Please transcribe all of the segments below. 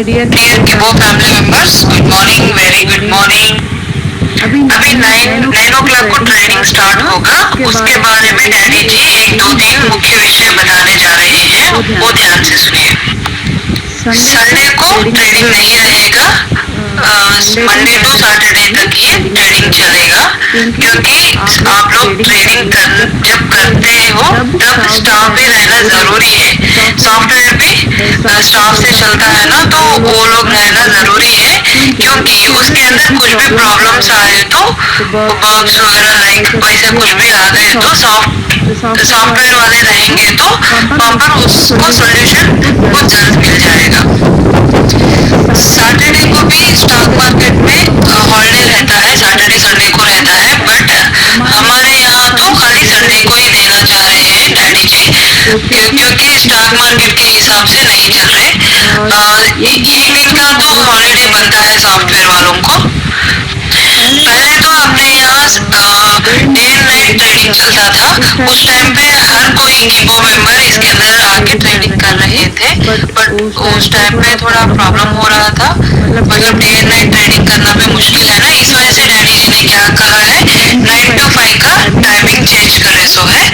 Dear वो family members, good morning, very good morning. अभी 9 o'clock को ट्रेनिंग स्टार्ट होगा। उसके बारे में डैडी जी एक दो तीन मुख्य विषय बताने जा रहे हैं, वो ध्यान से सुनिए। संडे को ट्रेनिंग नहीं रहेगा, मंडे टू सैटरडे तक ये ट्रेनिंग चलेगा, क्योंकि आप लोग ट्रेनिंग जब करते हो तब स्टाफ भी रहना जरूरी है। सॉफ्टवेयर भी स्टाफ से चलता है ना, तो वो लोग रहना जरूरी है, क्योंकि उसके अंदर कुछ भी प्रॉब्लम्स आए तो बग्स वगैरह लाइक वैसे कुछ भी आ गए तो सॉफ्टवेयर वाले रहेंगे तो वहाँ पर उसको सोल्यूशन बहुत जल्द मिल जाएगा। सैटरडे को भी स्टॉक मार्केट में हॉलीडे रहता है, सैटरडे संडे को रहता है, बट हमारे यहाँ तो खाली संडे को ही देना चाह रहे हैं डैडी जी, क्योंकि स्टॉक मार्केट के हिसाब से नहीं चल रहे। एक दिन का तो हॉलीडे बनता है सॉफ्टवेयर वालों को। पहले तो अपने यहाँ डे एंड नाइट ट्रेडिंग चलता था, उस टाइम पे हर कोई कीबो मेंबर इसके अंदर आके ट्रेडिंग कर रहे थे, बट उस टाइम पे थोड़ा प्रॉब्लम हो रहा था, मतलब डे एंड नाइट ट्रेडिंग करना भी मुश्किल है ना। इस वजह से डैडी जी ने क्या कहा है, 9 to 5 का टाइमिंग चेंज करे सो है।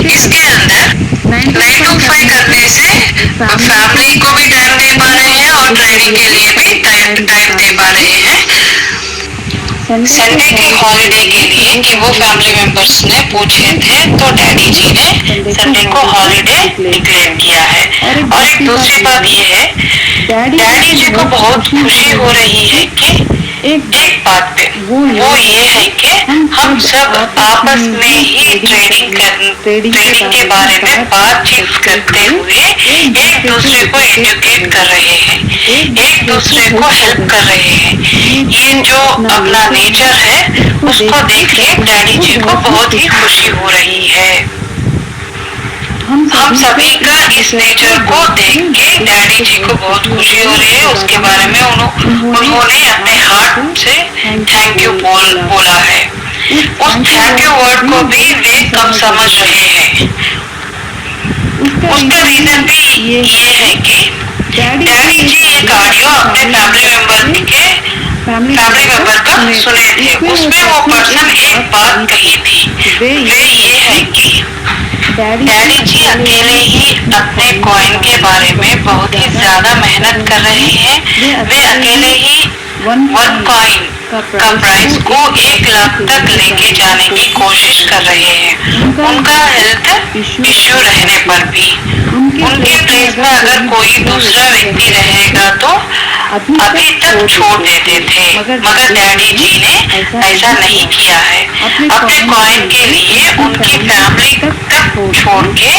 इसके अंदर 9 to 5 करने से फैमिली को भी टाइम दे पा रहे हैं और ट्रेडिंग के लिए भी टाइम दे पा रहे हैं। संडे के हॉलीडे के लिए कि वो फैमिली मेंबर्स ने पूछे थे, तो डैडी जी ने संडे को हॉलीडे डिक्लेयर किया है। और एक दूसरी बात ये है, डैडी जी को बहुत खुशी हो रही है कि एक बात पे वो ये है कि हम सब आपस में ही ट्रेडिंग के बारे में बातचीत करते हुए एक दूसरे को एजुकेट कर रहे हैं, एक दूसरे को हेल्प कर रहे हैं। ये जो अपना नेचर है उसको देख के डैडी जी को बहुत ही खुशी हो रही है। हम सभी का इस नेचर को देख के डैडी जी को बहुत खुशी हो रही है। उसके बारे में उन्होंने अपने हार्ट से थैंक यू बोला है। उस थैंक यू वर्ड को भी वे कम समझ रहे हैं। उसका रीजन भी ये है कि डैडी जी एक ऑडियो अपने फैमिली मेंबर का सुने थे, उसमें वो पर्सन एक बात कही थी, वे ये है कि डैडी जी अकेले ही अपने कॉइन के बारे में बहुत ही ज्यादा मेहनत कर रहे हैं। वे अकेले ही 1 कॉइन का प्राइस को 1 लाख तक लेके जाने की कोशिश कर रहे हैं। उनका हेल्थ इश्यू रहने पर भी उनके प्लेस में अगर कोई दूसरा व्यक्ति रहेगा तो अभी तक छोड़ देते थे, मगर डैडी जी ने ऐसा नहीं किया है। अपने कॉइन के लिए उनकी फैमिली तक छोड़ के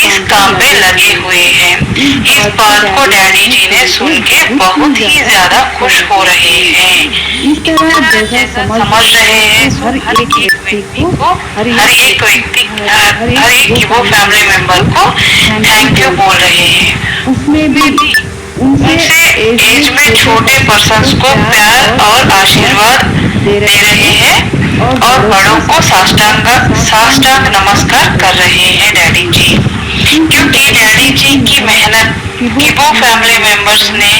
इस काम पे लगे हुए हैं। इस बात को डैडी जी ने सुन के बहुत ही ज्यादा खुश हो रहे हैं। इस तरह जैसा समझ रहे हैं हर एक व्यक्ति को, हर एक वो फैमिली मेंबर को थैंक यू बोल रहे हैं। उसमें भी उनसे एज में छोटे पर्सन्स को प्यार और आशीर्वाद दे रहे हैं और बड़ों को साष्टांग नमस्कार कर रहे हैं डैडी जी, क्योंकि डैडी जी की मेहनत की वो फैमिली मेंबर्स ने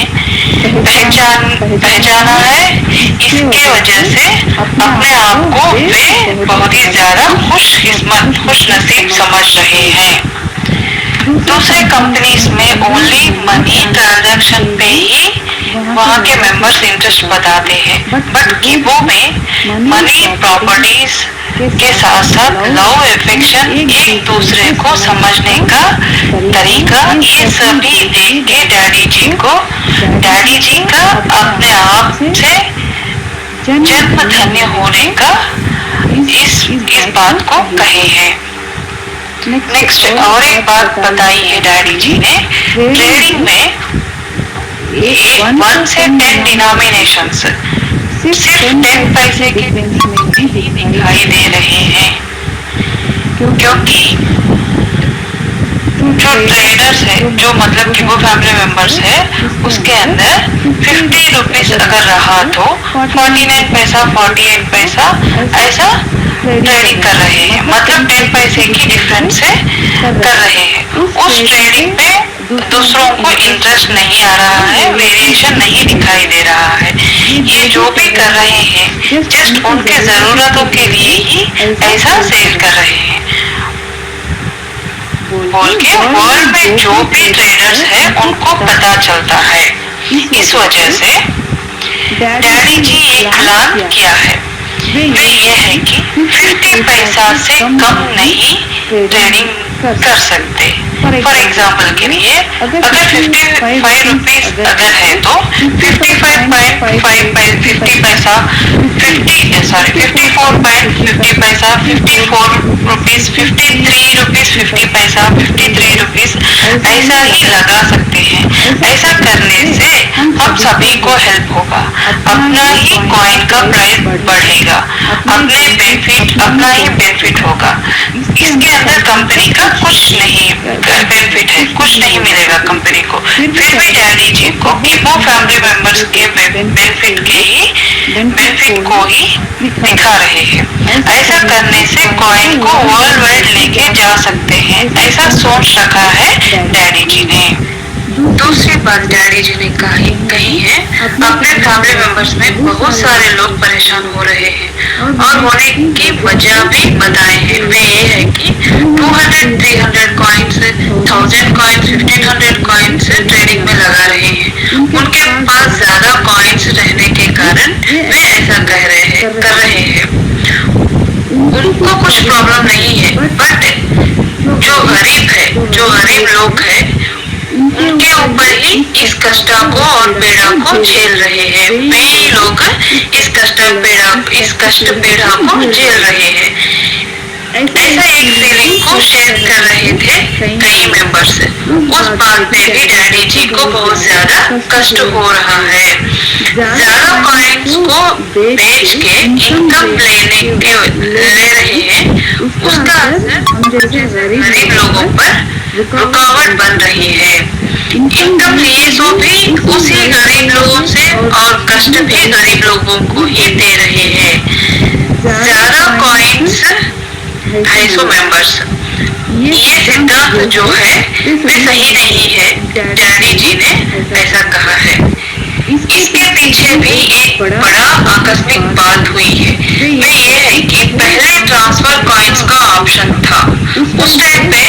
पहचाना है। इसके वजह से अपने आप को वे बहुत ही ज्यादा खुश नसीब समझ रहे हैं। दूसरे कंपनीज में ओनली मनी ट्रांजैक्शन पे ही वहाँ के मेंबर्स इंटरेस्ट बताते हैं, बट कीबो में मनी, प्रॉपर्टीज के साथ साथ लव, अफेक्शन, एक दूसरे को समझने का तरीका, ये सभी देख के डैडी जी का अपने आप से जन्म धन्य होने का इस बात को कहे हैं। नेक्स्ट और एक बात बताई है डैडी जी ने, ट्रेडिंग में 1 से 10 डिनोमिनेशंस सिर्फ 10 पैसे के दिखाई दे रहे हैं, क्योंकि जो ट्रेडर्स है, जो मतलब कि वो फैमिली मेंबर्स है, उसके अंदर 50 रुपीज अगर रहा तो 49 पैसा 48 पैसा ऐसा ट्रेडिंग कर रहे हैं, मतलब 10 पैसे की डिफरेंस से कर रहे हैं। उस ट्रेडिंग पे दूसरों को इंटरेस्ट नहीं आ रहा है, वेरिएशन जो भी कर रहे हैं जस्ट उनके जरूरतों के लिए ही ऐसा सेल कर रहे हैं बोल के वर्ल्ड में जो भी ट्रेडर्स है उनको पता चलता है। इस वजह से डैडी जी एक प्लान किया है, वे ये है कि 50 पैसा से कम नहीं ट्रेडिंग कर सकते। फॉर एग्जाम्पल के लिए अगर 55 रुपीज अगर है तो 54.50 पैसा 54 रुपीज 53 रुपीज 50 पैसा 53 रुपीज ऐसा ही लगा सकते हैं। ऐसा करने से हम सभी को हेल्प होगा, अपना ही कॉइन का प्राइस बढ़ेगा, अपना ही बेनिफिट होगा। इसके अंदर कंपनी का कुछ नहीं बेनिफिट है, कुछ नहीं मिलेगा कंपनी को। फिर भी डैडी जी को कीमो फैमिली मेंबर्स के बेनिफिट को ही दिखा रहे हैं। ऐसा करने से कॉइन को वर्ल्ड वाइड लेके जा सकते हैं, ऐसा सोच रखा है डैडी जी ने। दूसरी बात डैडी जी ने कही है, अपने फैमिली मेंबर्स में बहुत सारे लोग परेशान हो रहे हैं और होने की वजह भी बताए हैं। वे ये है कि 200, 300 कॉइन्स, 1000 कॉइन्स, 1500 कॉइन्स ट्रेडिंग में लगा रहे हैं। उनके पास ज्यादा कॉइन्स रहने के कारण वे ऐसा कर रहे हैं। उनको कुछ प्रॉब्लम नहीं है, बट जो गरीब लोग हैं उनके ऊपर ही इस कष्ट को और पीड़ा को झेल रहे हैं। वे ही लोग इस कष्ट पीड़ा को झेल रहे हैं। ऐसा एक फीलिंग को शेयर कर रहे थे कई मेंबर्स। उस बात में भी डैडी जी को बहुत ज्यादा कष्ट हो रहा है। ज्यादा कॉइन्स को बेच के इनकम ले रहे हैं, उसका असर गरीब लोगों पर रुकावट बन रही है। इनकम लिए सो भी उसी गरीब लोगों से और कष्ट भी गरीब लोगों को ही दे रहे हैं। ज्यादा कॉइन्स 250 मेंबर्स, ये सिद्धांत जो है वे सही नहीं है, डैडी जी ने ऐसा कहा है। इसके पीछे भी एक बड़ा आकस्मिक बात हुई है। वे ये है कि पहले ट्रांसफर कॉइन्स का ऑप्शन था। उस टाइम पे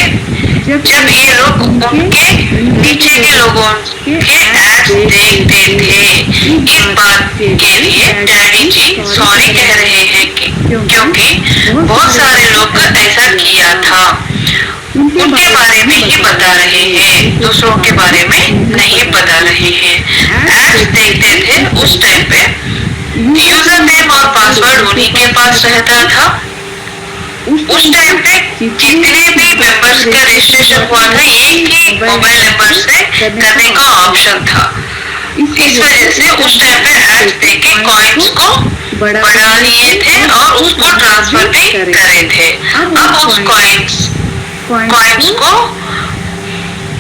जब ये लोग उनके नीचे के लोगों के एड्स देखते थे। इस बात के लिए डैडी जी सॉरी कह रहे हैं कि क्योंकि बहुत सारे लोग ऐसा किया था। उनके बारे में ही बता रहे हैं, दूसरों के बारे में नहीं बता रहे हैं। एड्स देखते थे उस टाइम पे, यूजर नेम और पासवर्ड उन्हीं के पास रहता था। उस टाइम पे जितने भी मेंबर्स का रजिस्ट्रेशन हुआ था एक ही मोबाइल नंबर से करने का ऑप्शन था। इस वजह से उस टाइम पे एड्स देके कॉइन्स को बढ़ा लिए थे और उसको ट्रांसफर भी करे थे। अब उस कॉइन्स को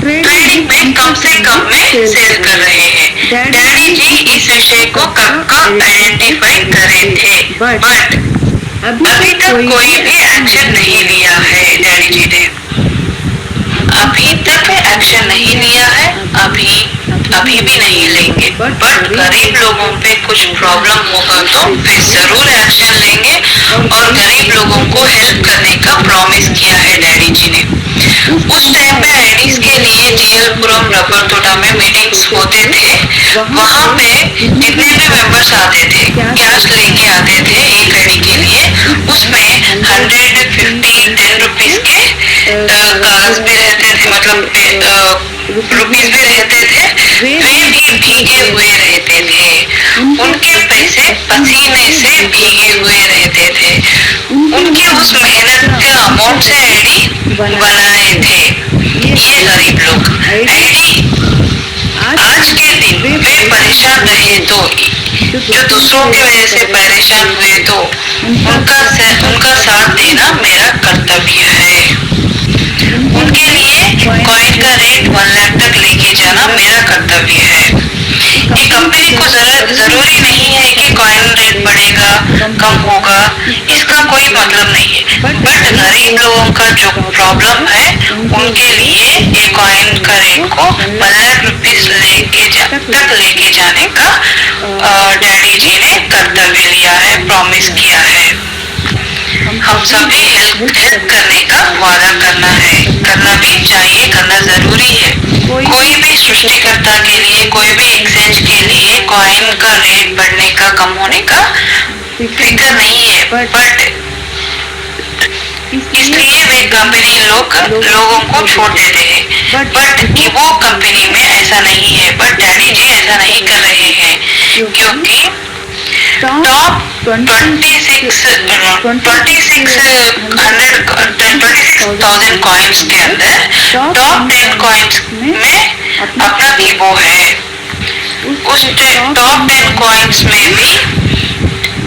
ट्रेडिंग में कम से कम में सेल कर रहे हैं। डैडी जी इस विषय को कब का आइडेंटिफाई करे थे, बट अभी तक कोई भी एक्शन नहीं लिया है। डैडी जी ने अभी तक एक्शन नहीं लिया है, अभी भी नहीं लेंगे, बट गरीब लोगों पे कुछ प्रॉब्लम होगा तो फिर जरूर एक्शन लेंगे और गरीब लोगों को हेल्प करने का प्रॉमिस किया है डैडी जी ने। उस टाइम पे आईडीज के लिए जीएलपुरम रबर तोटा में मीटिंग्स होते थे। वहाँ पे जितने भी मेंबर्स आते थे कैश लेके आते थे एक आईडी के लिए, उसमें 100, 50, 10 रुपीज के कागज भी रहते थे, मतलब रुपीज भी रहते थे। वे भी भीगे हुए रहते थे, उनके पैसे पसीने से भीगे हुए रहते थे। उनकी उस मेहनत के अमाउंट से आईडी बनाए थे ये गरीब लोग। आईडी आज के दिन वे परेशान रहे तो, जो दूसरों की वजह से परेशान हुए तो उनका साथ देना मेरा कर्तव्य है। उनके लिए कॉइन का रेट 1 लाख तक लेके जाना मेरा कर्तव्य है। ये कंपनी को जरूरी नहीं है कि कॉइन रेट बढ़ेगा कम होगा, इसका कोई कोई मतलब नहीं है। बट गरीब लोगों का जो प्रॉब्लम है उनके लिए ये कॉइन का रेट को 1,00,000 तक लेके जाने का डैडी जी ने कर्तव्य लिया है, प्रॉमिस किया है। हम सभी हेल्प करने का वादा करना भी चाहिए, करना जरूरी है। कोई भी सृष्टिकर्ता के लिए, कोई भी एक्सचेंज के लिए कॉइन का रेट बढ़ने का, कम होने का फिक्र नहीं है। बट इसलिए वे कंपनी लोगों को छोड़ देते हैं। बट कि वो कंपनी में ऐसा नहीं है। बट डैडी जी ऐसा नहीं कर रहे हैं, क्योंकि टॉप 26,000 कॉइन्स के अंदर टॉप 10 कॉइन्स में अपना वीवो है। उस टॉप 10 कॉइन्स में भी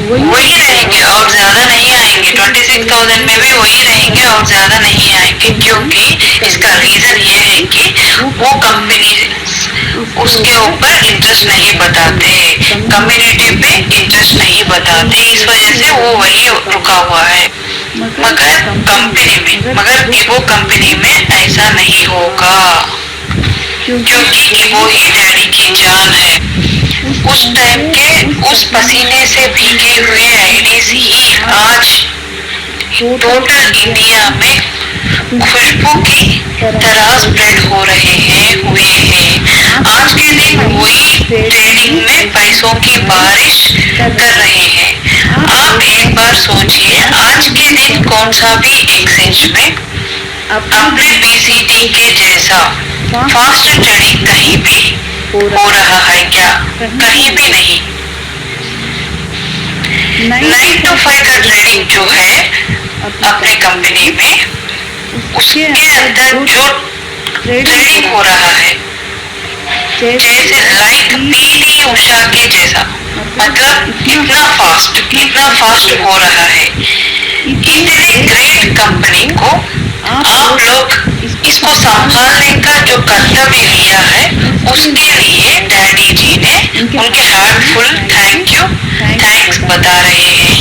वही रहेंगे और ज्यादा नहीं आएंगे। 26,000 में भी वही रहेंगे और ज्यादा नहीं आएंगे, क्योंकि इसका रीजन ये है कि वो कंपनी उसके ऊपर इंटरेस्ट नहीं बताते, कम्युनिटी पे इंटरेस्ट नहीं बताते, इस वजह से वो वही रुका हुआ है। मगर वीवो कंपनी में ऐसा नहीं होगा, क्योंकि वीवो ही डैडी की जान है। उस टाइम के उस पसीने से भीगे हुए आईडीज ही आज टोटल इंडिया में खुशबू की तरह स्प्रेड हो रहे हैं, हुए हैं। आज के दिन वही ट्रेडिंग में पैसों की बारिश कर रहे हैं। आप एक बार सोचिए, आज के दिन कौन सा भी एक्सचेंज में अपने बीसीटी के जैसा फास्ट ट्रेडिंग कहीं भी हो रहा है क्या? कहीं भी नहीं। 9 to 5 का ट्रेडिंग जो है अपने कंपनी में, उसके अंदर जो ट्रेडिंग हो रहा है जैसे लाइक पीटी उषा के जैसा, मतलब कितना फास्ट हो रहा है। इतनी ग्रेट कंपनी को आप लोग इसको संभालने का जो कर्तव्य लिया है, उसके लिए डैडी जी ने उनके हार्टफुल थैंक्स बता रहे हैं।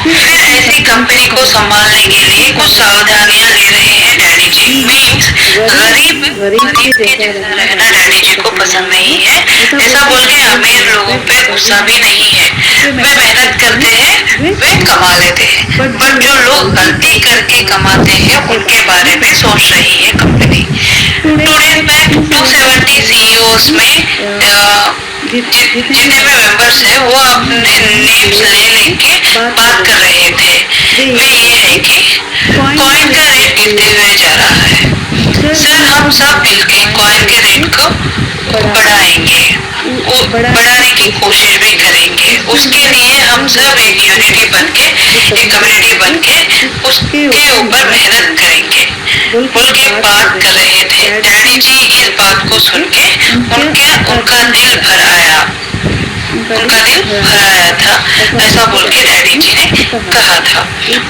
फिर ऐसी कंपनी को संभालने के लिए कुछ सावधानियां ले रहे हैं डैडी जी। मीन्स गरीब के जैसा रहना डैडी जी को पसंद नहीं है। ऐसा बोल के अमीर लोगों पे गुस्सा भी नहीं है। वे मेहनत करते हैं, वे कमा लेते हैं। बट जो लोग गलती करके कमाते हैं उनके बारे में सोच रही है कंपनी। टुडे बैक 270 सीईओs में जितने भी मेंबर्स हैं वो अपने नेम्स लेके बात कर रहे थे। वे ये है कि कॉइन का रेट गिरते हुए जा रहा है। सर, हम सब मिलके कॉइन के रेट को बढ़ाएंगे, बढ़ाने की कोशिश भी करेंगे। उसके लिए हम सब एक यूनिटी बनके, एक कम्युनिटी बनके उसके ऊपर मेहनत करेंगे बोल के बात कर रहे थे। डैडी जी इस बात को सुन के उनका दिल भर आया था। ऐसा बोल के डैडी जी ने कहा था।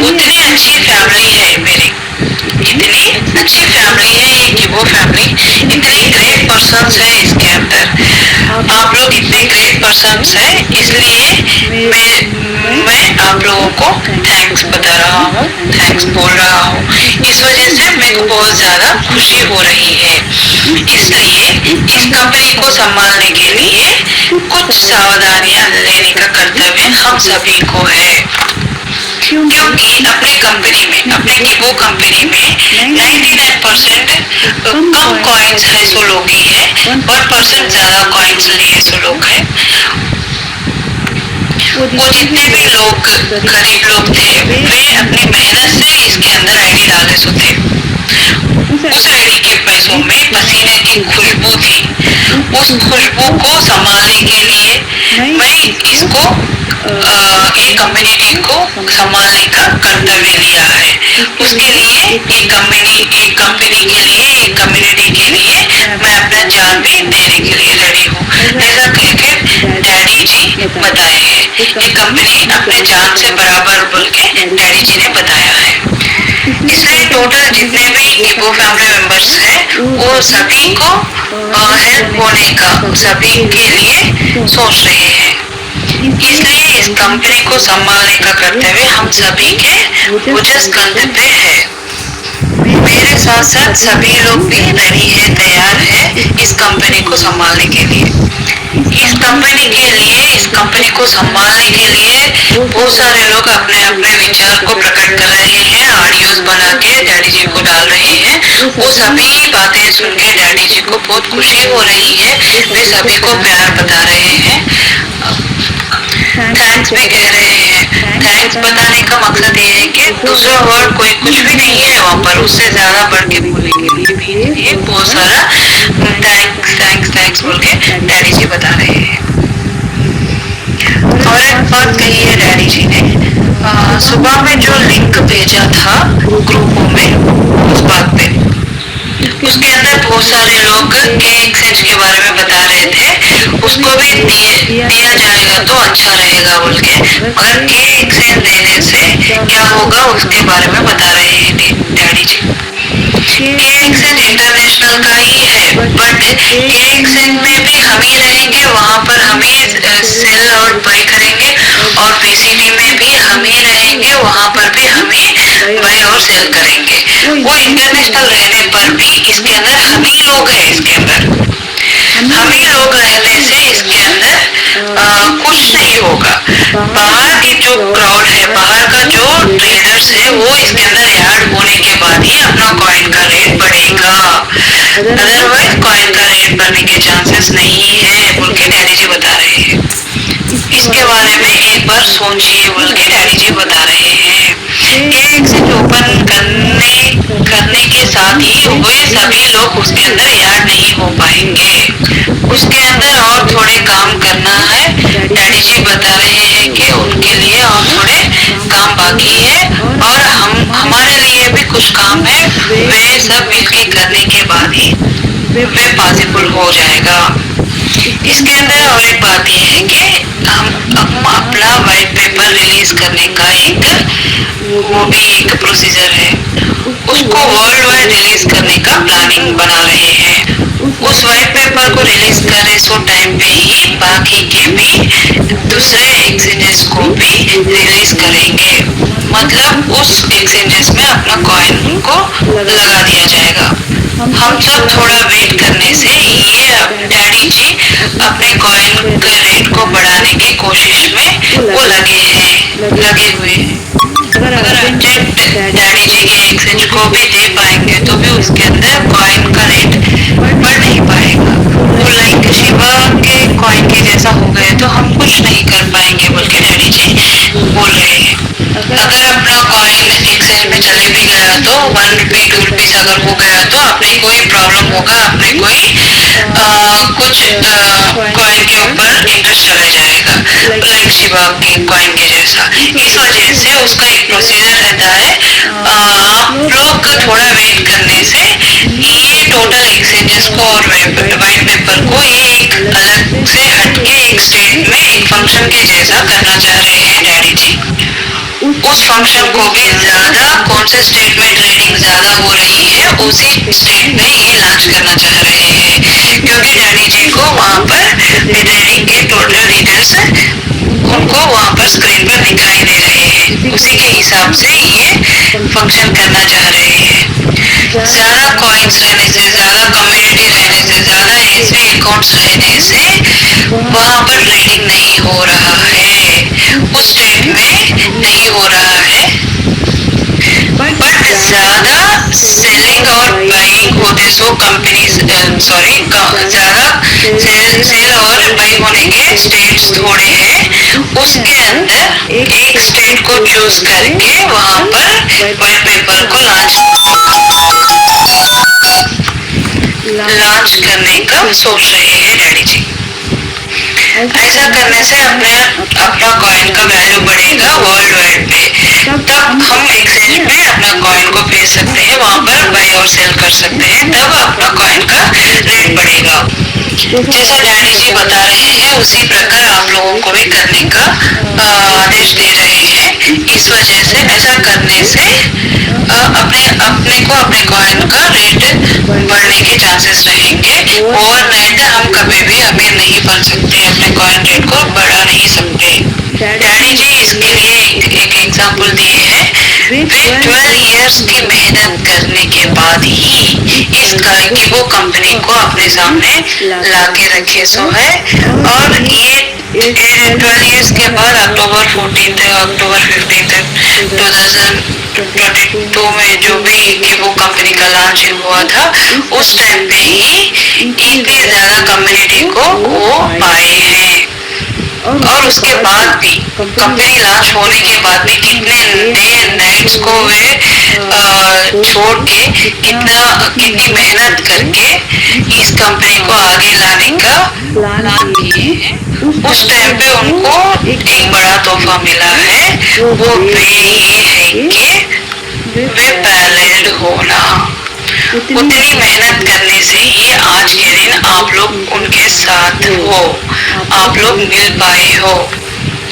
उतनी अच्छी फैमिली है मेरी, इतनी अच्छी फैमिली है ये वीवो फैमिली, इतनी ग्रेट पर्सन्स है इसके अंदर। आप लोग इतने ग्रेट पर्सन्स है, इसलिए मैं आप लोगों को थैंक्स बता रहा हूँ, थैंक्स बोल रहा हूँ। इस वजह से मेरे को बहुत ज्यादा खुशी हो रही है। इसलिए इस कंपनी को संभालने के लिए कुछ सावधानियां लेने का कर्तव्य हम सभी को है, क्योंकि अपने कंपनी में, अपने वीवो कंपनी में 99% कम कॉइन्स है सो लोग ही है, 1% ज्यादा कॉइन्स लिए सो लोग है। वो जितने भी लोग गरीब लोग थे, वे अपनी मेहनत से इसके अंदर आईडी डाले सो थे। उस आईडी के पैसों में पसीने की खुशबू थी। उस खुशबू को संभालने के लिए मैं इसको एक कम्युनिटी को संभालने का कर्तव्य लिया है। उसके लिए एक कंपनी के लिए, एक कम्युनिटी के लिए मैं अपना जान भी देने के लिए रेडी हूँ। ऐसा कहकर डैडी जी बताए हैं। ये कंपनी अपने जान से बराबर बोल के डैडी जी ने बताया है। इसलिए टोटल जितने भी वीवो फैमिली मेंबर्स हैं, वो सभी को हेल्प होने का, सभी के लिए सोच रहे हैं। इसलिए इस कंपनी को संभालने का कर्तव्य हम सभी के उच्च कंधे पे है। मेरे साथ साथ सभी लोग भी रेडी है, तैयार है इस कंपनी को संभालने के लिए। इस कंपनी को संभालने के लिए बहुत सारे लोग अपने अपने विचार को प्रकट कर रहे हैं, ऑडियोज बना के डैडी जी को डाल रहे हैं। वो सभी बातें सुन के डैडी जी को बहुत खुशी हो रही है, वे सभी को प्यार बता रहे हैं, थैंक्स भी कह रहे हैं। थैंक्स बताने का मकसद ये है कि दूसरा वर्ड कोई कुछ भी नहीं है वहाँ पर, उससे ज्यादा बढ़ के बोलने के लिए भी ये बहुत सारा थैंक्स बोल के डैडी जी बता रहे हैं। और एक बात कही है डैडी जी ने, सुबह में जो लिंक भेजा था ग्रुपों में, उस बात पे उसके अंदर बहुत सारे लोग के एक्सचेंज के बारे में बता रहे थे, उसको भी दिया जाएगा तो अच्छा रहेगा बोल के, मगर के एक्सचेंज देने से क्या होगा उसके बारे में बता रहे हैं डैडी जी। के एक्सचेंज इंटरनेशनल का ही है, बट के एक्सचेंज में भी हम ही रहेंगे, वहाँ पर हम ही सेल और बाई करेंगे, और पीसीटी में भी हम ही रहेंगे, वहाँ पर भी हम ही बाई और सेल करेंगे। वो इंटरनेशनल रहने पर भी इसके अंदर हम ही लोग हैं, इसके अंदर हम ही लोग रहने से इसके अंदर कुछ नहीं होगा। बाहर की जो क्राउड है, बाहर का जो ट्रेडर्स है, वो इसके अंदर ऐड होने के बाद ही अपना कॉइन का रेट बढ़ेगा, अदरवाइज कॉइन का रेट बढ़ने के चांसेस नहीं है बोल के डैडी जी बता रहे हैं। इसके बारे में एक बार सोचिए बोल के डैडी जी बता रहे हैं। एक्सचेंज ओपन करने के साथ ही वे सभी लोग उसके अंदर ऐड नहीं हो पाएंगे, उसके अंदर और थोड़े काम करना है। डैडी जी बता रहे हैं कि उनके लिए और थोड़े काम बाकी है, और हमारे लिए भी कुछ काम है, वे सब मिलके करने के बाद ही वे पॉसिबल हो जाएगा। इसके अंदर और एक बात यह है कि हम अपना व्हाइट पेपर रिलीज करने का वो भी एक प्रोसीजर है, उसको वर्ल्ड वाइड रिलीज करने का प्लानिंग बना रहे हैं। उस व्हाइट पेपर को रिलीज करे सो टाइम पे ही बाकी के भी दूसरे एक्सचेंजेस को भी रिलीज करेंगे, मतलब उस एक्सचेंजेस में अपना कॉइन को लगा दिया जाएगा। हम सब थोड़ा वेट करने से ये डैडी जी अपने कॉइन के रेट को बढ़ाने की कोशिश में वो लगे हुए हैं। अगर अर्जेंट डैडी जी के एक्सचेंज को भी दे पाएंगे तो भी उसके अंदर कॉइन का रेट बढ़ नहीं पाएगा, वो लाइक शिवा के कॉइन के जैसा हो गए तो हम कुछ नहीं कर पाएंगे बोल के डैडी जी बोल रहे हैं। अगर अपना कॉइन एक्सचेंज में चले भी गया तो 1 रुपी 2 रुपीज अगर हो गया तो अपने कोई प्रॉब्लम होगा, अपने कोई कुछ कॉइन के ऊपर इंटरेस्ट चला जाएगा, लाइक शिवा के कॉइन के जैसा। इस वजह से उसका एक प्रोसीजर रहता है, आप लोग थोड़ा वेट करने से ये टोटल एक्सचेंजेस को और व्हाइट पेपर को ये एक अलग से हटके एक स्टेट में एक फंक्शन के जैसा करना चाह रहे हैं डैडी जी। उस फंक्शन को भी ज्यादा कौन से स्टेट में ट्रेडिंग ज्यादा हो रही है उसी स्टेट में ये लॉन्च करना चाह रहे हैं, क्योंकि डैडी जी को वहाँ पर ट्रेडिंग के टोटल डिटेल्स उनको वहाँ पर स्क्रीन पर दिखाई दे रहे हैं, उसी के हिसाब से ये फंक्शन करना चाह रहे हैं। ज्यादा कॉइन्स रहने से, ज्यादा कम्युनिटी रहने से, ज्यादा एसबी अकाउंट्स रहने से वहाँ पर ट्रेडिंग नहीं हो रहा है, उस स्टेट में नहीं हो रहा है, बट ज्यादा सेलिंग और बाइंग होते सो कंपनीज ज्यादा सेल और बाई होने के स्टेट्स थोड़े हैं, उसके अंदर एक स्टेट को चूज करके वहाँ पर व्हाइट पेपर को लॉन्च करने का सोच रहे हैं डैडी जी। ऐसा करने से अपना कॉइन का वैल्यू बढ़ेगा वर्ल्ड वाइड पे, तब हम एक्सचेंज में अपना कॉइन को भेज सकते हैं, वहाँ पर बाई और सेल कर सकते हैं, तब अपना कॉइन का रेट बढ़ेगा। जैसा डैडी जी बता रहे हैं उसी प्रकार आप लोगों को भी करने का आदेश दे रहे हैं। इस वजह से ऐसा करने से अपने कॉइन का रेट बढ़ने के चांसेस रहेंगे, ओवरनाइट हम कभी भी नहीं बन सकते, अपने कॉइन रेट को बढ़ा नहीं सकते। एग्जाम्पल दिए हैं, वे 12 इयर्स की मेहनत करने के बाद ही इस कि वो कंपनी को अपने सामने ला के रखे सो है। और ये 12 इयर्स के बाद अक्टूबर 15 2022 में जो भी कि वो कंपनी का लॉन्चिंग हुआ था, उस टाइम पे ही इतनी ज्यादा कम्युनिटी को वो पाए हैं। और उसके बाद भी कंपनी लॉन्च होने के बाद भी कितने डे एंड नाइट्स को वे छोड़ के कितनी मेहनत करके इस कंपनी को आगे लाने का प्लान किए हैं। उस टाइम पे उनको एक बड़ा तोहफा मिला है, वो ये है कि वे पैरेलल होना। उतनी मेहनत करने से ही आज के दिन आप लोग उनके साथ हो, आप लोग मिल पाए हो।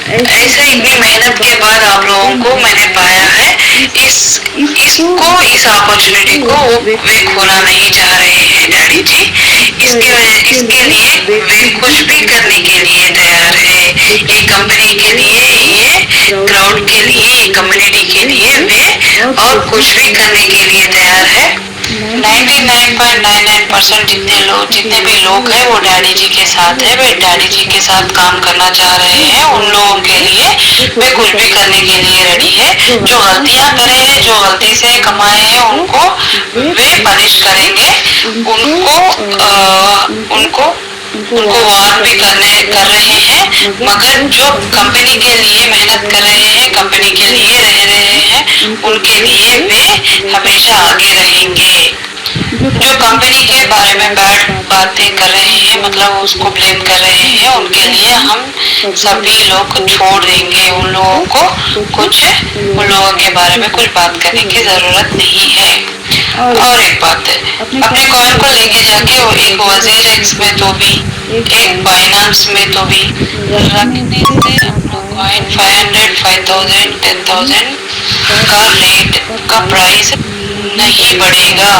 ऐसे इतनी मेहनत के बाद आप लोगों को मैंने पाया है। इस अपॉर्चुनिटी को वे खोना नहीं चाह रहे हैं डैडी जी। इसके लिए वे कुछ भी करने के लिए तैयार है। ये कंपनी के लिए, ये क्राउड के लिए, ये कम्युनिटी के लिए वे और कुछ भी करने के लिए तैयार है। 99.99% जितने भी लोग हैं वो डैडी जी के साथ है। वे डैडी जी के साथ काम करना चाह रहे हैं। उन लोगों के लिए वे कुछ भी करने के लिए रेडी है। जो गलतियां करे हैं, जो गलती से कमाए हैं, उनको वे पनिश करेंगे। उनको वार्न भी कर रहे हैं। मगर जो कंपनी के लिए मेहनत कर रहे हैं, कंपनी के लिए रह रहे हैं, उनके लिए वे हमेशा आगे रहेंगे। जो कंपनी के बारे में बैड बातें कर रहे हैं, मतलब उसको ब्लेम कर रहे हैं, उनके लिए हम सभी लोग छोड़ देंगे। उन लोगों के बारे में कुछ बात करने की जरूरत नहीं है। और एक बात है, अपने कॉइन को लेके जाके वो एक वजीर एक्स में तो भी, एक बाइनेंस में तो भी रखने से अपना कॉइन 500, 5000, 10,000 का रेट का प्राइस नहीं बढ़ेगा।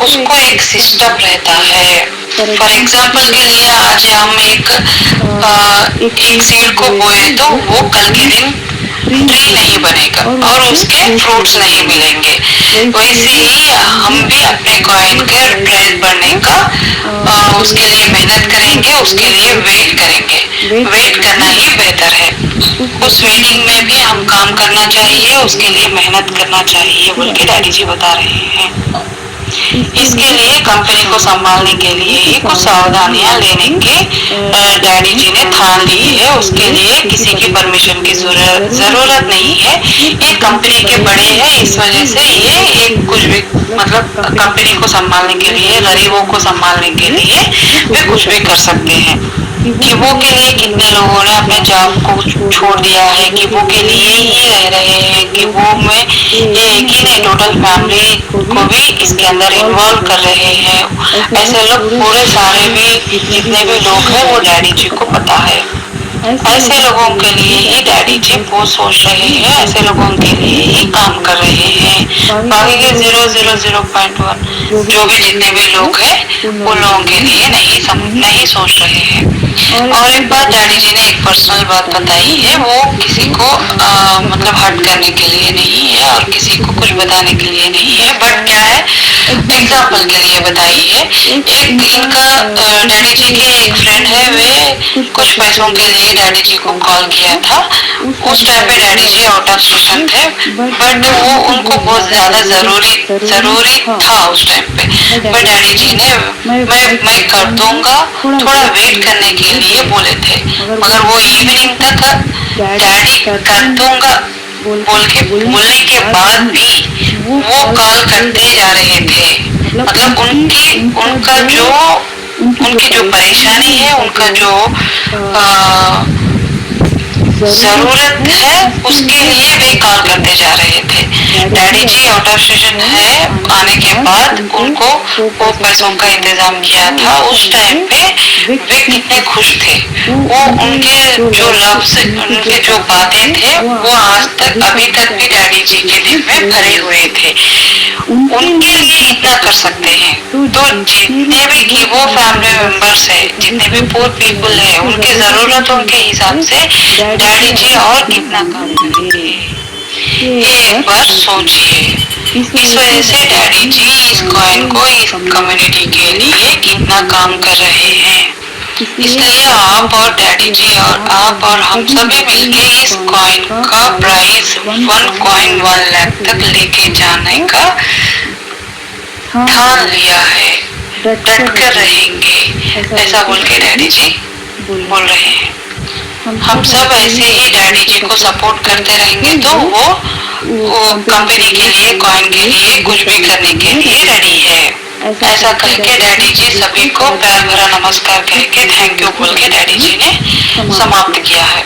उसको एक सिस्टम रहता है। फॉर एग्जाम्पल के लिए आज हम एक सीड को बोए तो वो कल के दिन ट्री नहीं बनेगा और उसके फ्रूट्स नहीं मिलेंगे। वैसे ही हम भी अपने कॉइन के प्राइस बढ़ने का उसके लिए मेहनत करेंगे, उसके लिए वेट करेंगे। वेट करना ही बेहतर है। उस वेटिंग में भी हम काम करना चाहिए, उसके लिए मेहनत करना चाहिए बोल के डैडी जी बता रहे हैं। इसके लिए कंपनी को संभालने के लिए ही कुछ सावधानियां लेने के डैडी जी ने ठान ली है। उसके लिए किसी की परमिशन की जरूरत नहीं है। ये कंपनी के बड़े हैं, इस वजह से ये एक कुछ भी, मतलब कंपनी को संभालने के लिए, गरीबों को संभालने के लिए वे कुछ भी कर सकते हैं। गिवो के लिए कितने लोगों ने अपने जॉब को छोड़ दिया है, गिवो के लिए ही रह रहे हैं। गिवो में ये एक ही नहीं, टोटल फैमिली को भी इसके अंदर इन्वॉल्व कर रहे हैं। ऐसे लोग पूरे सारे भी जितने भी लोग हैं वो डैडी जी को पता है। ऐसे लोगों के लिए ही डैडी जी बहुत सोच रहे हैं, ऐसे लोगों के लिए ही काम कर रहे हैं। बाकी के 0.1 जो भी जितने भी लोग हैं वो लोगों के लिए नहीं सोच रहे हैं। और एक बात डैडी जी ने एक पर्सनल बात बताई है, वो किसी को मतलब हर्ट करने के लिए नहीं है और किसी को कुछ बताने के लिए नहीं है, बट क्या है, एग्जाम्पल के लिए बताई है। एक इनका डैडी जी के एक फ्रेंड है, वे कुछ पैसों के लिए डैडी जी को कॉल किया था। उस टाइम पे daddy ji out of station थे, बट वो उनको बहुत ज्यादा जरूरी था उस टाइम पे। बट डैडी जी ने मैं कर दूंगा, थोड़ा वेट करने के लिए बोले थे। मगर वो इवनिंग तक डैडी कर दूंगा बोलने के बाद भी वो कॉल करते जा रहे थे। मतलब उनकी जो परेशानी है, उनका जो जरूरत है, उसके लिए वे कॉल करते जा रहे थे। Daddy ji out of station है, आने के बाद उनको वो पैसों का इंतजाम किया था। उस टाइम पे वे कितने खुश थे। वो उनके जो लफ्ज, उनके जो बातें थे, वो आज तक अभी तक भी डैडी जी के दिल में भरे हुए थे। उनके लिए इतना कर सकते हैं तो जितने भी गिवो फैमिली मेंबर्स है, जितने भी पुअर पीपल है, उनके जरूरतों के हिसाब से डैडी जी और कितना काम करेंगे। ये एक बार सोचिए। इस वजह से डैडी जी इस कॉइन को इस कम्युनिटी के लिए कितना काम कर रहे हैं। इसलिए आप और डैडी जी और आप और हम सभी मिलके इस कॉइन का प्राइस 1 कॉइन 1 लाख तक लेके जाने का ठान लिया है। डट कर रहेंगे, ऐसा बोल के डैडी जी बोल रहे हैं। हम सब ऐसे ही डैडी जी को सपोर्ट करते रहेंगे तो वो कंपनी के लिए, कॉइन के लिए, कुछ भी करने के लिए रेडी है। ऐसा कह के डैडी जी सभी को प्यार भरा नमस्कार कह के थैंक यू बोल के डैडी जी ने समाप्त किया है।